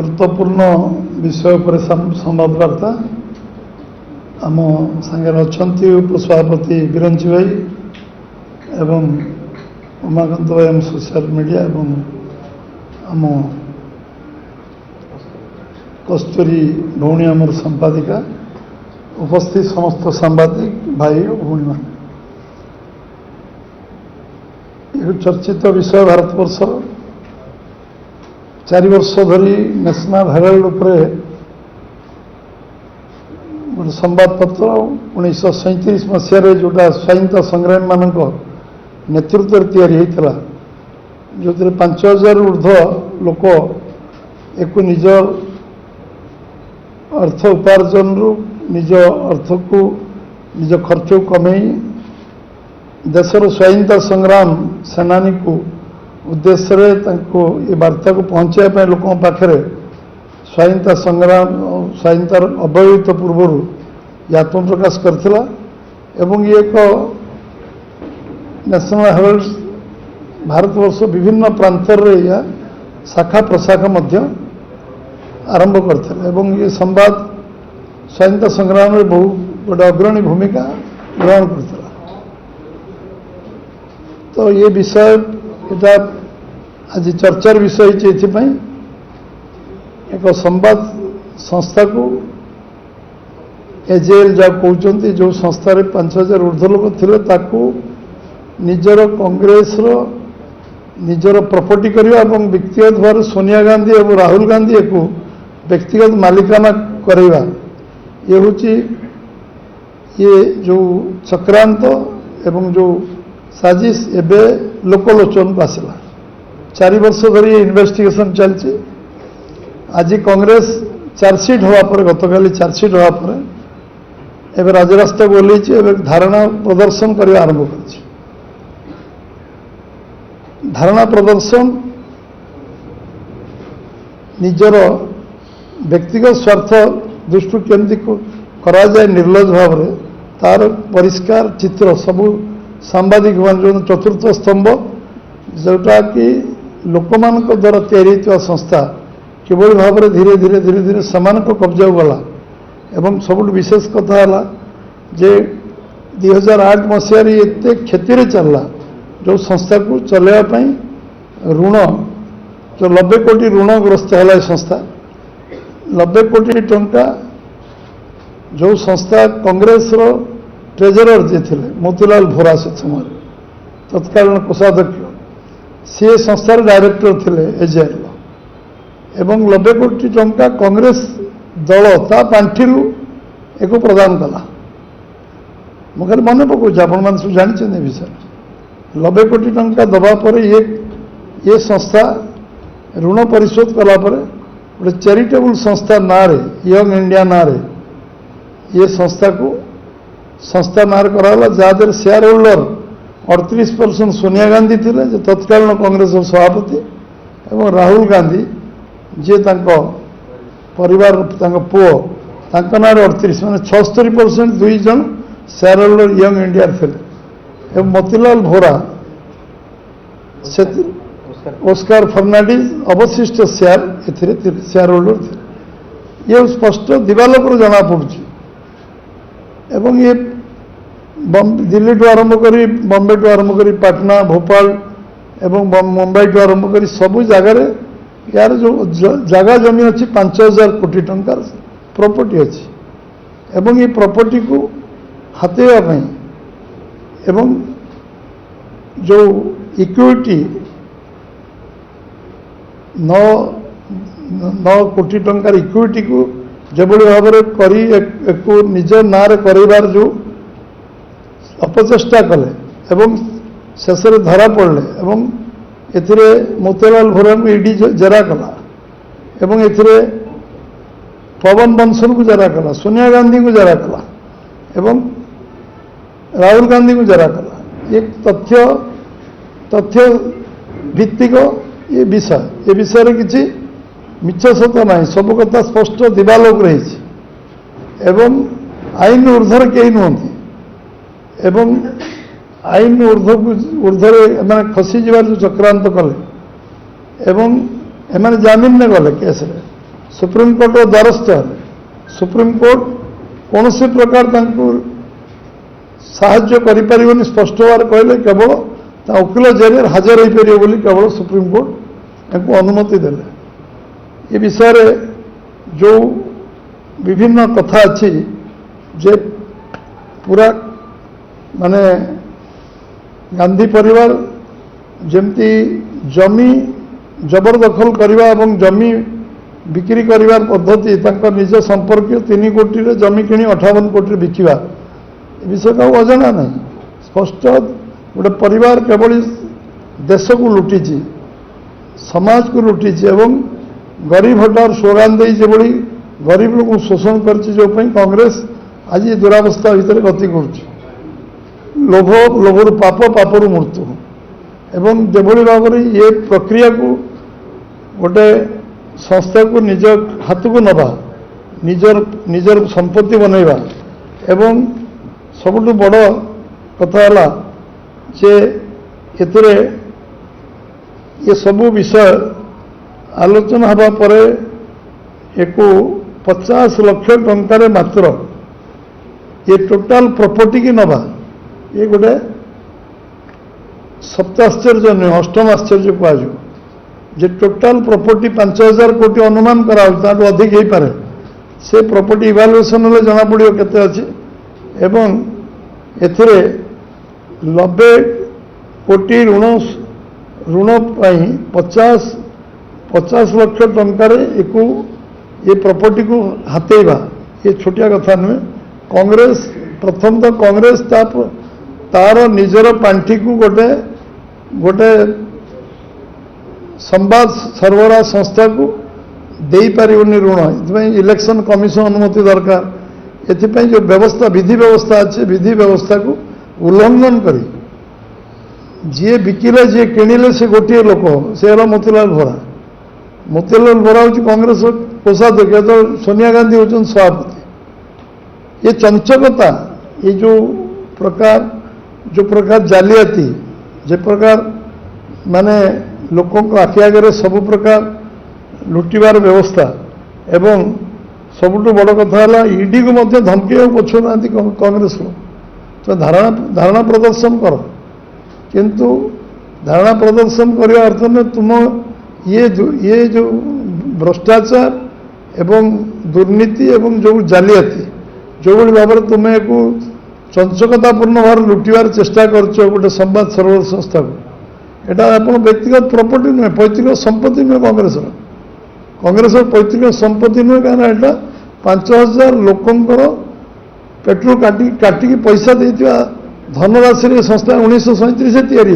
गुरुत्वपूर्ण विषय पर संवादवार्ता आम सांगे अच्छा उपसभापति बिरंची भाई एवं उमाकांत भाई आम सोशल मीडिया एवं आम कस्तूरी भौणी आमर संपादिका उपस्थित समस्त सांबादिक भाई और भौणी मान चर्चित विषय भारतवर्ष 4 वर्ष धरी नेशनल हेराल्ड उपरे गोटे संवादपत्र 1937 मसीह जोटा स्वाधीनता संग्रामी मान नेतृत्व या जो 5000 ऊर्ध्व लोक एक निज अर्थ उपार्जन निज अर्थ को निज खर्च को कमे देशर स्वाधीनता संग्राम सेनानी को उद्देश्य ये वार्ता को पहुँचाई लोकों पाखे स्वाधीनता संग्राम स्वाधीनतार अव्यवहित पूर्वर आत्म प्रकाश करथिला एवं ये एक नेशनल हेराल्ड भारतवर्ष विभिन्न प्रांतर या शाखा प्रशाखा मध्य आरंभ करथिला एवं ये संवाद स्वाधीनता संग्राम में बहु गोटे अग्रणी भूमिका ग्रहण करथिला। तो ये विषय एटा आज चर्चार विषय एक संवाद संस्था को एजेएल जहाँ कहते जो संस्था 5000 ऊर्ध्व लोक थे निजर कांग्रेस निजर प्रॉपर्टी करवा और व्यक्तिगत भाव सोनिया गांधी और राहुल गांधी को व्यक्तिगत मालिकाना करवा ये हूँ ये जो चक्रांत एवं जो साजिश एबे लोकलोचन को आसला 4 वर्ष धरी इन्वेस्टिगेशन चलती आज कांग्रेस चार्जसीट हवा पर गतकाली चार्जसीट हवा पर एवं राजरास्ता को ओह्लैची धारणा प्रदर्शन करने आरंभ कर धारणा प्रदर्शन निजर व्यक्तिगत स्वार्थ दृष्टि केमती करा जाए निर्लज भाव में तार परिष्कार चित्र सबू सांबादिक मान जो चतुर्थ स्तंभ जोटा कि लोक मान द्वारा या संस्था किभली भाव में धीरे धीरे धीरे धीरे समान कब्जा गला एवं सब विशेष कथा है जे 2008 मसीह एत क्षति चलला जो संस्था को चलवाई ऋण जो 90 कोटी ऋणग्रस्त है संस्था 90 कोटी टंका जो संस्था कांग्रेस ट्रेजरर जे थे मोतीलाल भोरा से समय तत्कालीन कोषाध्यक्ष सी संस्थार डायरेक्टर थे एजेएल एवं 90 कोटी टंका कांग्रेस दल ता पांठि एक प्रदान कला मुझे मन पकाऊँ आपण मैंने सब जानते विषय 90 कोटी टंका दबा पर ये संस्था ऋण परिशोध कलापर गोटे चैरिटेबल संस्था ना यंग इंडिया ना ये संस्था को संस्था नार कराला जहाँ शेयर होल्डर 38% सोनिया गांधी थे जो तत्कालीन कांग्रेस सभापति एवं राहुल गांधी जे परिवार पुओ ना 38 माने 76% 2 जन शेयर होल्डर यंग इंडिया थे एवं मोतीलाल भोरा से ओस्कार फर्नांडिस अवशिष्ट शेयर होल्डर थे ये स्पष्ट दिवालोक जना पड़ी एवं ये दिल्ली टू आरंभ करी बॉम्बे टू आरंभ करी पटना भोपाल एवं मुंबई टू आरंभ करी सबू जगार यार जो जगह जमी अच्छी 5000 कोटी टंकार प्रॉपर्टी अच्छी एवं ये प्रॉपर्टी को हाथेवाई एवं जो इक्विटी 9 कोटी टंकार इक्विटी को जबड़ी भाव में निज ना कर जो अपचेष्टा कले एवं शेष धरा पड़े एवं एथिरे मोतीलाल भोरा को ईडी जेरा कला एवं एथिरे पवन बंसल को जेरा कला सोनिया गांधी को जेरा कला एवं राहुल गांधी को जेरा कला एक तथ्य भित्तिक ये विषय किसी मिछ सत ना सब कथा स्पष्ट दिवालोक रही एवं आईन ऊर्धर कई नुहति एवं आईन ऊर्धरे मैंने खसी जो चक्रांत कले एवं एम जामिन ने गले केस सुप्रीमकोर्ट द्वारस्थ सुप्रीमकोर्ट कौन से प्रकार साहाय्य करिपारिबनी स्पष्ट भाव कहले केवल वकिल जरिए हाजर हो पारे बोली केवल सुप्रीमकोर्ट या अनुमति देले। ये विषय जो विभिन्न कथा अच्छी जे पूरा माने गांधी परिवार जमती जमी जबरदखल करवा एवं जमी बिक्री करिवार पद्धति तांकर निज संपर्क 3 कोटी रे जमी किणी 58 कोटी बिकिवा विषय का अजना नहीं। स्पष्ट गोटे परिवार केवल देश को लुटी समाज को लुटी एवं गरीब हटार स्लोगान दे जो गरीब लोग शोषण कर कांग्रेस आज दुरावस्था भितर गति कर लोभ लोभर पाप पापर मृत्यु एवं जेभली भाव ये प्रक्रिया को गोटे संस्था को निज हाथ को नवा निजर निजर संपत्ति बनैबा एवं सबुठ बड़ कथा है जे एतिरे ये सबू विषय आलोचना हवा परे एक 50 लाख टंकार मात्र ये टोटाल प्रॉपर्टी की नवा ये गोटे सप्ताश्चर्य नुहे अष्टम आश्चर्य कहुँ जे टोटाल प्रॉपर्टी 5000 कोटी अनुमान कराऊँ अधिक हो पारे से प्रॉपर्टी इवालुएसन हेल्ले जना पड़ो केते अच्छी एवं एथिरे 90 कोटी ऋण ऋण 50 लाख टंकार ये प्रॉपर्टी को हाथेबा ये छोटिया कथा नुहे। कांग्रेस प्रथम तो कांग्रेस तार निजर पांठी को गोटे गोटे संवाद सरबराह संस्था को दे पारिबनी ऋण ये इलेक्शन कमिशन अनुमति दरकार एथिपाई जो व्यवस्था विधि व्यवस्था अच्छे विधि व्यवस्था को उल्लंघन करी जी बिकिले जी किणिले से गोटे लोक से हला मोतीलाल भोरा हूँ कांग्रेस कोषाध्यक्ष तो सोनिया गांधी होती सभापति। ये चंचकता ये जो प्रकार जालियाती जे प्रकार माने लोकों को आखि आगे सब प्रकार लुटिबार व्यवस्था एवं सबुठ बड़ कथा है ईडी को मध्य धमकी पछुना कांग्रेस तो धारणा प्रदर्शन कर किंतु धारणा प्रदर्शन करने अर्थ में तुम ये जो भ्रष्टाचार एवं दुर्नीति एवं जो जालियाती जो भाव में तुम्हें एक चंचकतापूर्ण भाव लुटिबार चेष्टा कर गोटे संवाद सरबराह संस्था को एटा आप व्यक्तिगत प्रॉपर्टी नुहे पैतृक संपत्ति नुहे कांग्रेस पैतृक संपत्ति नुहे कहीं 5000 लोकंर पेट्रोल काटिकी पैसा देता धनराशि संस्था 1937 तैयारी